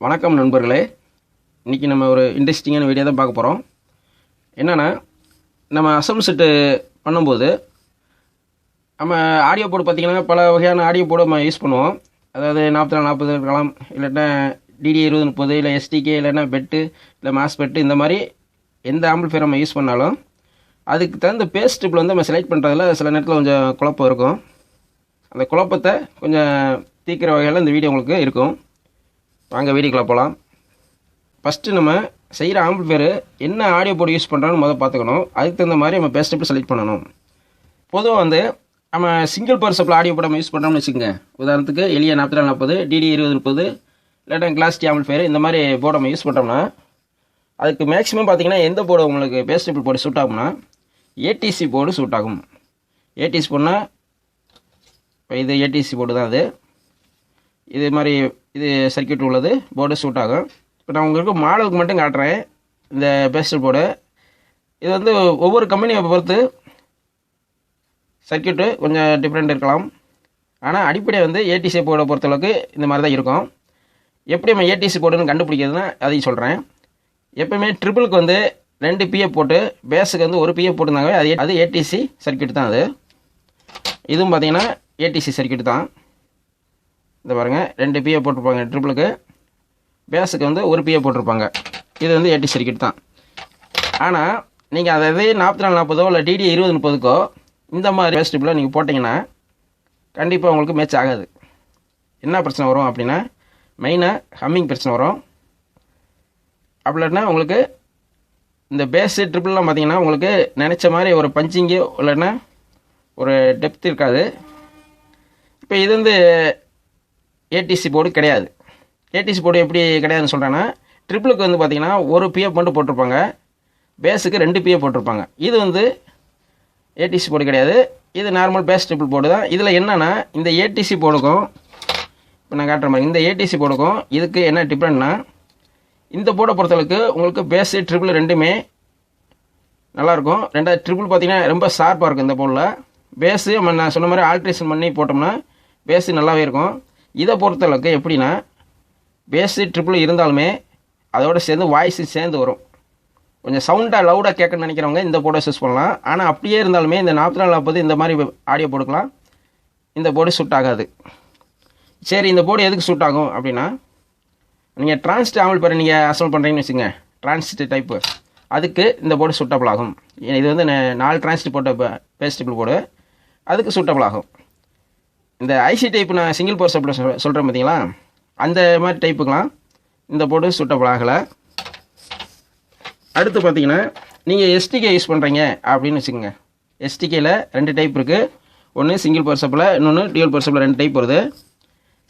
வணக்கம் நண்பர்களே. இன்றைக்கி நம்ம ஒரு இன்ட்ரெஸ்டிங்கான வீடியோ தான் பார்க்க போகிறோம். என்னென்னா, நம்ம அசம்பிள் செட்டு பண்ணும்போது நம்ம ஆடியோ போர்டு பார்த்திங்கன்னா பல வகையான ஆடியோ போர்டு நம்ம யூஸ் பண்ணுவோம். அதாவது 4440 இருக்கலாம், இல்லைன்னா DDA2030, இல்லை எஸ்டிகே, இல்லைன்னா பெட்டு, இல்லை மாஸ்பெட்டு, இந்த மாதிரி எந்த ஆம்பிளிஃபையர் நம்ம யூஸ் பண்ணாலும் அதுக்கு தகுந்த பேஸ் ட்ரிபிள் வந்து நம்ம செலக்ட் பண்ணுறதுல சில நேரத்தில் கொஞ்சம் குழப்பம் இருக்கும். அந்த குழப்பத்தை கொஞ்சம் தீர்க்கிற வகையில் இந்த வீடியோ உங்களுக்கு இருக்கும். வாங்க வீடியோக்குள்ள போகலாம். ஃபஸ்ட்டு நம்ம செய்கிற ஆம்பிளிஃபையர் என்ன ஆடியோ போர்டு யூஸ் பண்ணுறோன்னு முதல் பார்த்துக்கணும். அதுக்கு தகுந்த மாதிரி நம்ம பேஸ் ட்ரிபிள் செலக்ட் பண்ணணும். பொதுவாக வந்து நம்ம single power supply audio board நம்ம யூஸ் பண்ணுறோம்னு வச்சுக்கோங்க. உதாரணத்துக்கு எளிய 4440, DDA2030, இல்லாட்டா கிளாஸ் டி ஆம்பிளிஃபையர், இந்த மாதிரி போர்டு நம்ம யூஸ் பண்ணுறோம்னா அதுக்கு மேக்ஸிமம் பார்த்திங்கன்னா எந்த போர்டு உங்களுக்கு பேஸ் ட்ரிபிள் போர்டு சூட் ஆகும்னா ஏடிசி போர்டு சூட் ஆகும். ஏடிசி போர்டுனா இப்போ இது ஏடிசி போர்டு தான். இது மாதிரி இது சர்க்யூட் உள்ளது போர்டு சூட் ஆகும். இப்போ நான் உங்களுக்கு மாடலுக்கு மட்டும் காட்டுறேன் இந்த பேஸ்ட் போர்டு. இது வந்து ஒவ்வொரு கம்பெனியை பொறுத்து சர்க்யூட்டு கொஞ்சம் டிஃப்ரெண்ட் இருக்கலாம். ஆனால் அடிப்படை வந்து ஏடிசி போர்டை பொறுத்தளவுக்கு இந்த மாதிரி தான் இருக்கும். எப்படி நம்ம ஏடிசி போர்டுன்னு கண்டுபிடிக்கிறதுனா அதையும் சொல்கிறேன். எப்போயுமே ட்ரிபிளுக்கு வந்து 2 பிஎஃப் போட்டு பேஸுக்கு வந்து 1 பிஎஃப் போட்டுருந்தாங்க. அது ஏடிசி சர்க்யூட் தான். இதுவும் பார்த்திங்கன்னா ஏடிசி சர்க்யூட் தான். இந்த பாருங்கள், 2 பிஎஃப் போட்டிருப்பாங்க ட்ரிபிளுக்கு, பேஸுக்கு வந்து 1 பிஎஃப் போட்டிருப்பாங்க. இது வந்து ஏடி சர்க்யூட் தான். ஆனால் நீங்கள் அதே 4440 இல்லை DDA2030 இந்த மாதிரி பேஸ் ட்ரிபிளை நீங்கள் போட்டிங்கன்னா கண்டிப்பாக உங்களுக்கு மேட்ச் ஆகாது. என்ன பிரச்சனை வரும் அப்படின்னா, மெயினாக ஹம்மிங் பிரச்சனை வரும். அப்படின்னா உங்களுக்கு இந்த பேஸு ட்ரிபிள்லாம் பார்த்திங்கன்னா உங்களுக்கு நினச்ச மாதிரி ஒரு பஞ்சிங்கு இல்லைன்னா ஒரு டெப்த் இருக்காது. இப்போ இது வந்து ஏடிசி போர்டு கிடையாது. ஏடிசி போர்டு எப்படி கிடையாதுன்னு சொல்கிறேன்னா, ட்ரிபிளுக்கு வந்து பார்த்திங்கன்னா 1 பிஎஃப் மட்டும் போட்டிருப்பாங்க, பேஸுக்கு 2 பிஎஃப் போட்டிருப்பாங்க. இது வந்து ஏடிசி போர்டு கிடையாது. இது நார்மல் பேஸ் ட்ரிபிள் போர்டு தான். இதில் என்னென்னா, இந்த ஏடிசி போர்டுக்கும் இப்போ நான் காட்டுற மாதிரி இந்த ஏடிசி போர்டுக்கும் இதுக்கு என்ன டிஃப்ரெண்ட்னா, இந்த போர்டை பொறுத்தளவுக்கு உங்களுக்கு பேஸு ட்ரிபிள் ரெண்டுமே நல்லாயிருக்கும். ரெண்டாவது ட்ரிபிள் பார்த்திங்கன்னா ரொம்ப ஷார்ப்பாக இருக்கும். இந்த போர்டில் பேஸு நான் சொன்ன மாதிரி ஆல்ட்ரேஷன் பண்ணி போட்டோம்னா பேஸு நல்லாவே இருக்கும். இதை பொறுத்தளவுக்கு எப்படின்னா, பேஸு ட்ரிபிள் இருந்தாலுமே அதோட சேர்ந்து வாய்ஸு சேர்ந்து வரும். கொஞ்சம் சவுண்டாக லவுடாக கேட்கணும்னு நினைக்கிறவங்க இந்த போர்டை யூஸ் பண்ணலாம். ஆனால் அப்படியே இருந்தாலுமே இந்த 4440 இந்த மாதிரி ஆடியோ போடுக்கலாம், இந்த போர்டு சூட் ஆகாது. சரி, இந்த போர்டு எதுக்கு சூட் ஆகும் அப்படின்னா, நீங்கள் டிரான்சிஸ்டர் ஆம்பிளிஃபையர் நீங்கள் அசம்பிள் பண்ணுறீங்கன்னு வச்சுங்க, டிரான்சிஸ்டர் டைப்பு, அதுக்கு இந்த போர்டு சூட்டபிள் ஆகும். இது வந்து 4 டிரான்சிஸ்டர் போட்ட பேஸ் ட்ரிபிள் போர்டு, அதுக்கு சூட்டபிள் ஆகும். இந்த ஐசி டைப்பு நான் சிங்கிள் பவர் சப்ளை சொல்கிறேன் பார்த்தீங்களா, அந்த மாதிரி டைப்புக்கெலாம் இந்த போர்டு சூட்டபிள் ஆகலை. அடுத்து பார்த்தீங்கன்னா, நீங்கள் எஸ்டிகே யூஸ் பண்ணுறீங்க அப்படின்னு வச்சுக்கோங்க. எஸ்டிகேயில் 2 டைப் இருக்குது. ஒன்று சிங்கிள் பவர் சப்ளை, இன்னொன்று டியூவல் பவர் சப்ளை, 2 டைப் வருது.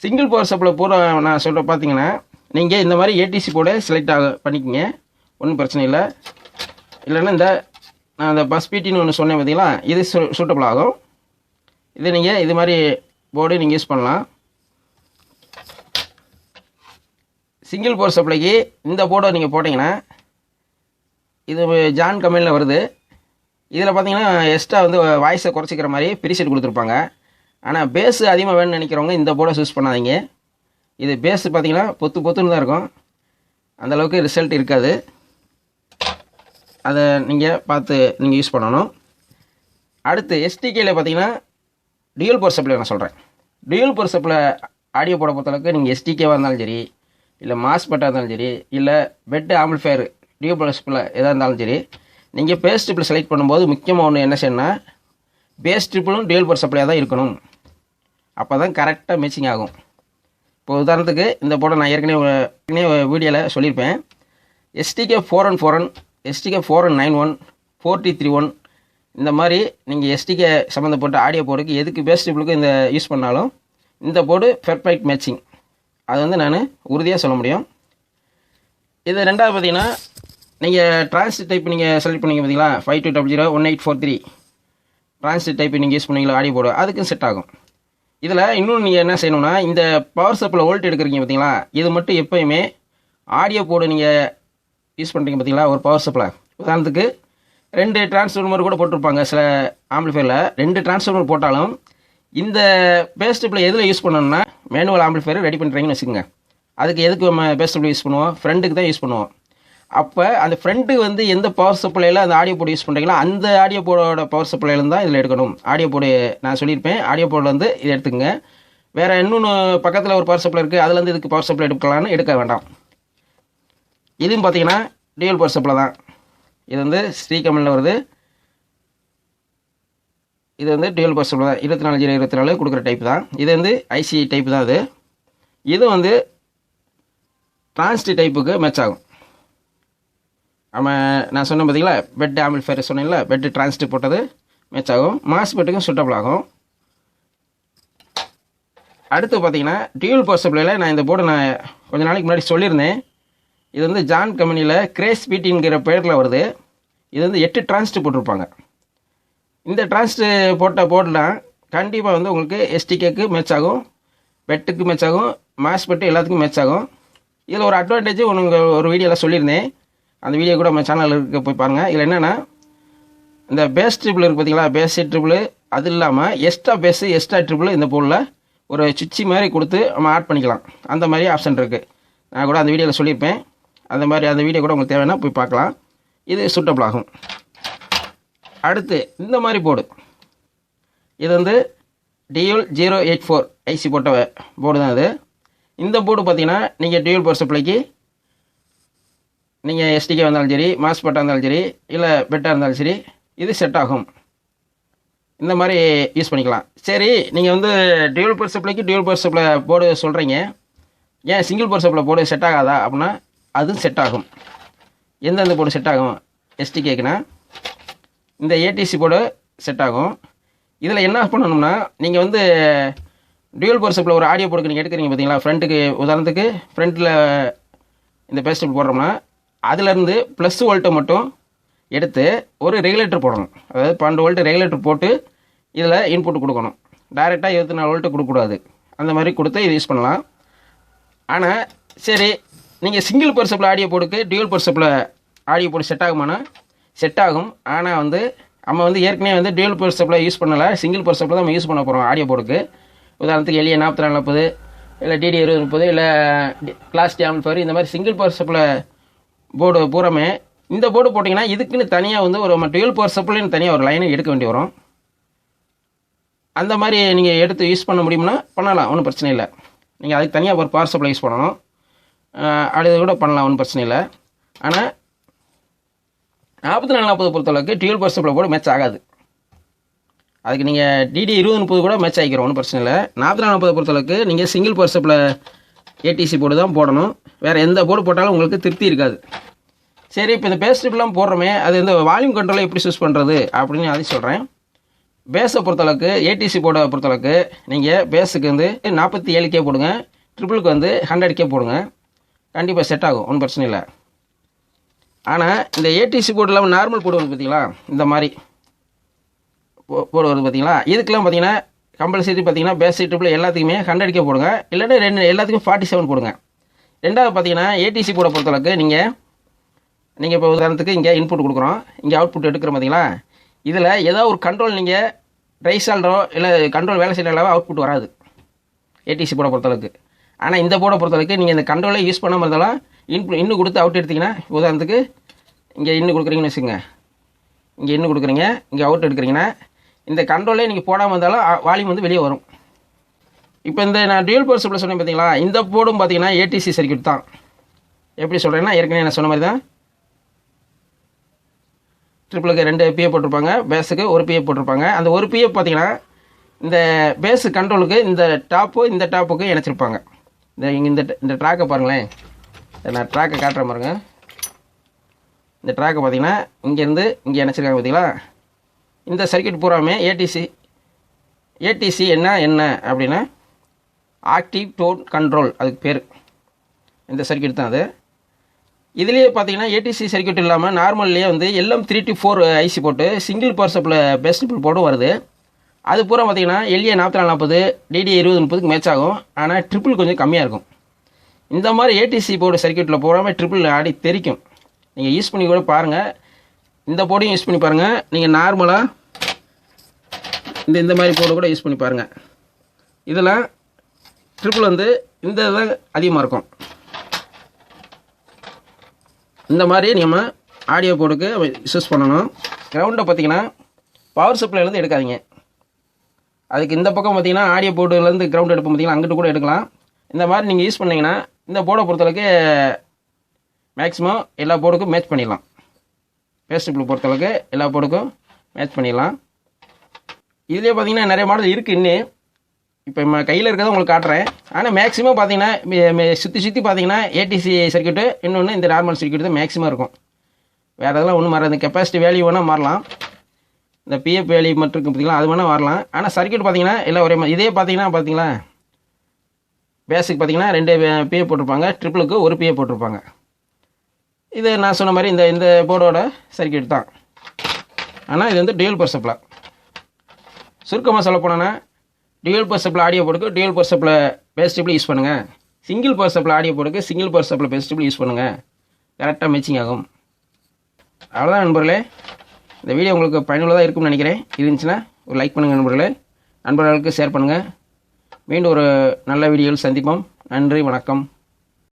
சிங்கிள் பவர் சப்ளை பூரா நான் சொல்கிற பார்த்தீங்கன்னா, நீங்கள் இந்த மாதிரி ஏடிசி போர்டை செலக்ட் பண்ணிக்கோங்க, ஒன்றும் பிரச்சனை இல்லை. இல்லைன்னா நான் இந்த பஸ் பிடின்னு ஒன்று சொன்னேன் பார்த்தீங்களா, இது சூட்டபிள் ஆகும். இது நீங்கள் இது மாதிரி போர்டு நீங்கள் யூஸ் பண்ணலாம். சிங்கிள் பவர் சப்ளைக்கு இந்த போர்டை நீங்கள் போட்டிங்கன்னா, இது ஜான் கம்பெனியில் வருது. இதில் பார்த்தீங்கன்னா எக்ஸ்ட்ரா வந்து வாய்ஸை குறைச்சிக்கிற மாதிரி ப்ரீசெட் கொடுத்துருப்பாங்க. ஆனால் பேஸு அதிகமாக வேணும்னு நினைக்கிறவங்க இந்த போர்டை யூஸ் பண்ணாதீங்க. இது பேஸு பார்த்தீங்கன்னா பொத்துன்னு தான் இருக்கும், அந்தளவுக்கு ரிசல்ட் இருக்காது. அதை நீங்கள் பார்த்து நீங்கள் யூஸ் பண்ணணும். அடுத்து எஸ்டிகேயில் பார்த்தீங்கன்னா டியூவல் பவர் சப்ளை நான் சொல்கிறேன். டியூவல் பவர் சப்ளை ஆடியோ போட பொறுத்தளவுக்கு நீங்கள் எஸ்டிகேவாக இருந்தாலும் சரி, இல்லை மாஸ்பெட்டாக இருந்தாலும் சரி, இல்லை FET amplifier dual power supply எதாக இருந்தாலும் சரி, நீங்கள் பேஸ் ட்ரிபிள் செலக்ட் பண்ணும்போது முக்கியமாக ஒன்று என்ன செய்யணும்னா, பேஸ் ட்ரிபிளும் டியூவல் பவர் சப்ளையாக தான் இருக்கணும். அப்போ தான் கரெக்டாக மேட்சிங் ஆகும். இப்போ உதாரணத்துக்கு இந்த போர்டை நான் ஏற்கனவே வீடியோவில் சொல்லியிருப்பேன். எஸ்டிகே 4141, எஸ்டிகே 4191, 4031 இந்த மாதிரி நீங்கள் எஸ்டிகே சம்மந்தப்பட்ட ஆடியோ போர்டுக்கு எதுக்கு பேஸ் ட்ரிபிளுக்கு இந்த யூஸ் பண்ணாலும் இந்த போர்டு பெர்ஃபெக்ட் மேட்சிங். அது வந்து நான் உறுதியாக சொல்ல முடியும். இது ரெண்டாவது பார்த்தீங்கன்னா, நீங்கள் டிரான்சிஸ்டர் டைப் நீங்கள் செலக்ட் பண்ணிங்க பார்த்தீங்களா, 52001843 டிரான்சிஸ்டர் டைப் நீங்கள் யூஸ் பண்ணீங்களா ஆடியோ போர்டு, அதுக்கும் செட் ஆகும். இதில் இன்னும் நீங்கள் என்ன செய்யணும்னா, இந்த பவர் சப்ளை வோல்ட் எடுக்கிறீங்க பார்த்தீங்களா, இது மட்டும் எப்போயுமே ஆடியோ போர்டு நீங்கள் யூஸ் பண்ணுறீங்க பார்த்தீங்களா, ஒரு பவர் சப்ளை உதாரணத்துக்கு 2 டிரான்ஸ்ஃபார்மர் கூட போட்டிருப்பாங்க சில ஆம்பிளிஃபையரில். 2 டிரான்ஸ்ஃபார்மர் போட்டாலும் இந்த பேஸ் ட்ரிபிளை எதில் யூஸ் பண்ணணும்னா, மேனுவல் ஆம்பிளிஃபையர் ரெடி பண்ணுறீங்கன்னு வச்சுக்கோங்க, அதுக்கு எதுக்கு நம்ம பேஸ் ட்ரிபிள் யூஸ் பண்ணுவோம்? ஃப்ரண்ட்டுக்கு தான் யூஸ் பண்ணுவோம். அப்போ அந்த ஃப்ரண்ட்டு வந்து எந்த பவர் சப்ளையில் அந்த ஆடியோ போர்டு யூஸ் பண்ணுறீங்களோ அந்த ஆடியோ போர்டோட பவர் சப்ளைலேருந்து தான் இதில் எடுக்கணும். ஆடியோ போர்டு நான் சொல்லியிருப்பேன், ஆடியோ போர்டிலேருந்து இதை எடுத்துக்கங்க. வேறு இன்னொன்று பக்கத்தில் ஒரு பவர் சப்ளை இருக்குது, அதுலேருந்து இதுக்கு பவர் சப்ளை எடுக்கலான்னு எடுக்க வேண்டாம். இதுவும் பார்த்தீங்கன்னா டியூவல் பவர் சப்ளை தான். இது வந்து ஸ்ரீ கம்பெனியில் வருது. இது வந்து டியூவல் பவர் சப்ளை தான். 24/24 கொடுக்குற டைப் தான். இது வந்து ஐசி டைப் தான். இது வந்து டிரான்சிஸ்டர் டைப்புக்கு மேட்ச் ஆகும். நான் சொன்னேன் பார்த்தீங்களா, பெட் ஆம்பிளிஃபையர் சொன்னேன்ல, பெட் டிரான்சிஸ்டர் போட்டது மேட்ச் ஆகும். மாஸ்பெட்டுக்கும் சூட்டபிள் ஆகும். அடுத்து பார்த்தீங்கன்னா டியூவல் பவர் சப்ளையில் நான் இந்த போர்டு நான் கொஞ்சம் நாளைக்கு முன்னாடி சொல்லியிருந்தேன். இது வந்து ஜான் கம்பெனியில் கிரேஸ் பீட்டிங்கிற பேரில் வருது. இது வந்து 8 டிரான்சிஸ்டர் போட்டிருப்பாங்க. இந்த டிரான்சிஸ்டர் போட்ட போர்டுலாம் கண்டிப்பாக வந்து உங்களுக்கு எஸ்டிகேக்கு மேட்ச் ஆகும், பெட்டுக்கு மேட்ச் ஆகும், மாஸ்பெட்டு எல்லாத்துக்கும் மேட்ச் ஆகும். இதில் ஒரு அட்வான்டேஜ் ஒரு வீடியோவில் சொல்லியிருந்தேன். அந்த வீடியோ கூட நம்ம சேனலில் இருக்க போய் பாருங்கள். இதில் என்னென்னா இந்த பேஸ் ட்ரிபிள் இருக்குது பார்த்தீங்களா, பேஸ் ட்ரிபிள் அது இல்லாமல் எக்ஸ்ட்ரா பேஸு எக்ஸ்ட்ரா ட்ரிபிள் இந்த போர்டில் ஒரு சுவிட்சி மாதிரி கொடுத்து நம்ம ஆட் பண்ணிக்கலாம். அந்த மாதிரி ஆப்ஷன் இருக்குது. நான் கூட அந்த வீடியோவில் சொல்லியிருப்பேன். அந்த மாதிரி அந்த வீடியோ கூட உங்களுக்கு தேவைன்னா போய் பார்க்கலாம். இது சூட்டபிள் ஆகும். அடுத்து இந்த மாதிரி போர்டு, இது வந்து DL084 ஐசி போட்ட போர்டு தான் இது. இந்த போர்டு பார்த்தீங்கன்னா நீங்கள் டியூவல் பவர் சப்ளைக்கு நீங்கள் எஸ்டிகே வந்தாலும் சரி, மாஸ்பெட்டாக இருந்தாலும் சரி, இல்லை பெட்டாக இருந்தாலும் சரி, இது செட் ஆகும். இந்த மாதிரி யூஸ் பண்ணிக்கலாம். சரி, நீங்கள் வந்து டியூவல் பவர் சப்ளைக்கு டியூவல் பவர் சப்ளை போர்டு சொல்கிறீங்க, ஏன் single power supply board set ஆகாதா அப்படின்னா அதுவும் செட் ஆகும். எந்தெந்த போர்டு செட் ஆகும்? எஸ்டிகேக்குன்னா இந்த ஏடிசி போர்டு செட் ஆகும். இதில் என்ன பண்ணணும்னா, நீங்கள் வந்து டியூவல் பவர் சப்ளை ஒரு ஆடியோ போர்டுக்கு நீங்கள் எடுக்கிறீங்க பார்த்தீங்களா, ஃப்ரண்ட்டுக்கு உதாரணத்துக்கு ஃப்ரண்ட்டில் இந்த பேஸ் ட்ரிபிள் போடுறோம்னா அதிலேருந்து ப்ளஸ் வோல்ட்டை மட்டும் எடுத்து ஒரு ரெகுலேட்டர் போடணும். அதாவது 12 வோல்ட் ரெகுலேட்டர் போட்டு இதில் இன்புட் கொடுக்கணும். டைரெக்டாக 24 வோல்ட்டு கொடுக்கக்கூடாது. அந்த மாதிரி கொடுத்து இது யூஸ் பண்ணலாம். ஆனால் சரி, நீங்கள் சிங்கிள் பவர் சப்ளை ஆடியோ போர்டுக்கு dual power supply audio board set ஆகுமானா செட் ஆகும். ஆனால் வந்து நம்ம வந்து ஏற்கனவே வந்து டியூவல் பவர் சப்ளை யூஸ் பண்ணலை, சிங்கிள் பவர் சப்ளை தான் நம்ம யூஸ் பண்ண போகிறோம் ஆடியோ போர்டுக்கு. உதாரணத்துக்கு LA4440 இல்லை DD2030 இல்லை கிளாஸ் டி ஆம்பிளிஃபையர் இந்த மாதிரி சிங்கிள் பவர் சப்ளை போர்டு பூராமே இந்த போர்டு போட்டிங்கன்னா இதுக்குன்னு தனியாக வந்து ஒரு டியூவல் பவர் சப்ளைன்னு தனியாக ஒரு லைனை எடுக்க வேண்டி வரும். அந்த மாதிரி நீங்கள் எடுத்து யூஸ் பண்ண முடியும்னா பண்ணலாம், ஒன்றும் பிரச்சனை இல்லை. நீங்கள் அதுக்கு தனியாக ஒரு பவர் சப்ளை யூஸ் பண்ணணும், அது கூட பண்ணலாம், ஒன்றும் பிரச்சனை இல்லை. ஆனால் 4440 பொறுத்தளவுக்கு dual power supply board match ஆகாது. அதுக்கு நீங்கள் DD2030 கூட மேட்ச் ஆகிக்கிறோம், ஒன்றும் பிரச்சனை இல்லை. 4440 பொறுத்தளவுக்கு நீங்கள் single power supply ADC board தான் போடணும். வேறு எந்த போர்டு போட்டாலும் உங்களுக்கு திருப்தி இருக்காது. சரி, இப்போ இந்த பேஸ் ட்ரிபிள்லாம் போடுறோமே, அது இந்த வால்யூம் கண்ட்ரோலை எப்படி சூஸ் பண்ணுறது அப்படின்னு அதை சொல்கிறேன். பேஸை பொறுத்தளவுக்கு ஏடிசி போர்டை பொறுத்தளவுக்கு நீங்கள் பேஸுக்கு வந்து 47K போடுங்க, ட்ரிபிளுக்கு வந்து 100K போடுங்க, கண்டிப்பாக செட் ஆகும், ஒன்றும் பிரச்சனை இல்லை. ஆனால் இந்த ஏடிசி போர்டு இல்லாமல் நார்மல் போர்டு வருது பார்த்தீங்களா, இந்த மாதிரி போர்டு வருது பார்த்தீங்களா, இதுக்கெல்லாம் பார்த்தீங்கன்னா கம்பல்சரி பார்த்தீங்கன்னா பேஸ் ட்ரிபிள் எல்லாத்துக்குமே 100K போடுங்க, இல்லைன்னா எல்லாத்துக்கும் 47 போடுங்க. ரெண்டாவது பார்த்தீங்கன்னா ஏடிசி போர்டை பொறுத்தளவுக்கு நீங்கள் இப்போ உதாரணத்துக்கு இங்கே இன்புட் கொடுக்குறோம், இங்கே அவுட்புட் எடுக்கிறோம் பார்த்தீங்களா, இதில் ஏதாவது ஒரு கண்ட்ரோல் நீங்கள் ரைசால்டோ இல்லை கண்ட்ரோல் வேலை செய்யலாம் அவுட்புட் வராது ஏடிசி போர்டை பொறுத்தளவுக்கு. ஆனால் இந்த போர்டை பொறுத்தளவுக்கு நீங்கள் இந்த கண்ட்ரோலை யூஸ் பண்ணாமல் இருந்தாலும் இன்னும் கொடுத்து அவுட் எடுத்திங்கன்னா, உதாரணத்துக்கு இங்கே இன்னும் கொடுக்குறீங்கன்னு வச்சுக்கோங்க, இங்கே இன்னும் கொடுக்குறீங்க, இங்கே அவுட் எடுக்கிறீங்கன்னா இந்த கண்ட்ரோலே நீங்கள் போடாமல் இருந்தாலும் வால்யூம் வந்து வெளியே வரும். இப்போ இந்த நான் டியூவல் பவர் சப்ளை சொன்னேன் பார்த்தீங்களா, இந்த போர்டும் பார்த்தீங்கன்னா ஏடிசி சர்க்யூட் தான். எப்படி சொல்கிறேன்னா, ஏற்கனவே நான் சொன்ன மாதிரி தான், ட்ரிபிளுக்கு 2 PA போட்டிருப்பாங்க, பேஸுக்கு 1 PA போட்டிருப்பாங்க. அந்த 1 PA பார்த்தீங்கன்னா இந்த பேஸு கண்ட்ரோலுக்கு இந்த டாப்புக்கு இணைச்சிருப்பாங்க. இந்த ட்ராக்கை பாருங்களேன், நான் ட்ராக்கை காட்டுறேன் பாருங்க. இந்த ட்ராக்கை பார்த்தீங்கன்னா இங்கேருந்து இங்கே இணைச்சிருக்காங்க பார்த்தீங்களா. இந்த சர்க்யூட் பூராமே ஏடிசி என்ன அப்படின்னா ஆக்டிவ் டோன் கண்ட்ரோல், அதுக்கு பேர். இந்த சர்க்யூட் தான் அது. இதுலேயே பார்த்தீங்கன்னா ஏடிசி சர்க்யூட் இல்லாமல் நார்மல்லையே வந்து LM324 ஐசி போட்டு single power supply base triple போர்டும் வருது. அது பூரா பார்த்தீங்கன்னா LA4440 DD2030 மேட்ச் ஆகும். ஆனால் ட்ரிபிள் கொஞ்சம் கம்மியாக இருக்கும். இந்த மாதிரி ஏடிசி போர்டு சர்க்யூட்டில் போகாமல் ட்ரிபிள் ஆடி தெரிக்கும். நீங்கள் யூஸ் பண்ணி கூட பாருங்கள், இந்த போர்டையும் யூஸ் பண்ணி பாருங்கள். நீங்கள் நார்மலாக இந்த மாதிரி போர்டு கூட யூஸ் பண்ணி பாருங்கள். இதெல்லாம் ட்ரிபிள் வந்து இந்த இது அதிகமாக இருக்கும். இந்த மாதிரி நம்ம ஆடியோ போர்டுக்கு யூஸ் பண்ணணும். கிரவுண்டை பார்த்தீங்கன்னா பவர் சப்ளைலேருந்து எடுக்காதீங்க. அதுக்கு இந்த பக்கம் பார்த்தீங்கன்னா ஆடியோ போர்டுலேருந்து கிரவுண்ட் எடுப்போம் பார்த்தீங்கன்னா, அங்கிட்டு கூட எடுக்கலாம். இந்த மாதிரி நீங்கள் யூஸ் பண்ணிங்கன்னா இந்த போர்டை பொறுத்தளவுக்கு மேக்ஸிமம் எல்லா போர்டுக்கும் மேட்ச் பண்ணிடலாம். பேஸ்ட்ரிபிள் பொறுத்தளவுக்கு எல்லா போர்டுக்கும் மேட்ச் பண்ணிடலாம். இதுலேயே பார்த்தீங்கன்னா நிறைய மாடல் இருக்குது. இன்னும் இப்போ நம்ம கையில் இருக்கிறத உங்களுக்கு காட்டுறேன். ஆனால் மேக்ஸிமம் பார்த்தீங்கன்னா சுற்றி பார்த்தீங்கன்னா ஏடிசி சர்க்யூட்டு, இன்னொன்று இந்த நார்மல் சர்க்யூட் தான் மேக்ஸிமம் இருக்கும். வேறு இதெல்லாம் ஒன்றும் மாறாது. கெப்பாசிட்டி வேல்யூ வேணால் மாறலாம், இந்த பிஎஃப் வேல்யூ மட்டும் இருக்குது பார்த்தீங்களா, அது வேணால் வரலாம். ஆனால் சர்க்யூட் பார்த்தீங்கன்னா எல்லாம் ஒரே மாதிரி. இதே பார்த்தீங்களா பேஸுக்கு பார்த்தீங்கன்னா 2 பிஎஃப் போட்டிருப்பாங்க, ட்ரிபிளுக்கு 1 பிஎஃப் போட்டிருப்பாங்க. இது நான் சொன்ன மாதிரி இந்த போர்டோட சர்க்யூட் தான். ஆனால் இது வந்து டியூவல் பவர் சப்ளை. சுருக்கமாக சொல்ல போனோன்னா டியூவல் பவர் சப்ளை ஆடியோ போர்டுக்கு டியூவல் பவர் சப்ளை பேஸ்ட்ரிபிள் யூஸ் பண்ணுங்கள். சிங்கிள் பவர் சப்ளை ஆடியோ போர்டுக்கு சிங்கிள் பவர் சப்ளை பேஸ்ட்ரிபிள் யூஸ் பண்ணுங்கள். கரெக்டாக மேட்சிங் ஆகும். அவ்வளோதான் நண்பர்களே. இந்த வீடியோ உங்களுக்கு பயனுள்ளதாக இருக்கும்னு நினைக்கிறேன். இருந்துச்சுன்னா ஒரு லைக் பண்ணுங்கள் நண்பர்களே. நண்பர்களுக்கு ஷேர் பண்ணுங்கள். மீண்டும் ஒரு நல்ல வீடியோவில் சந்திப்போம். நன்றி, வணக்கம்.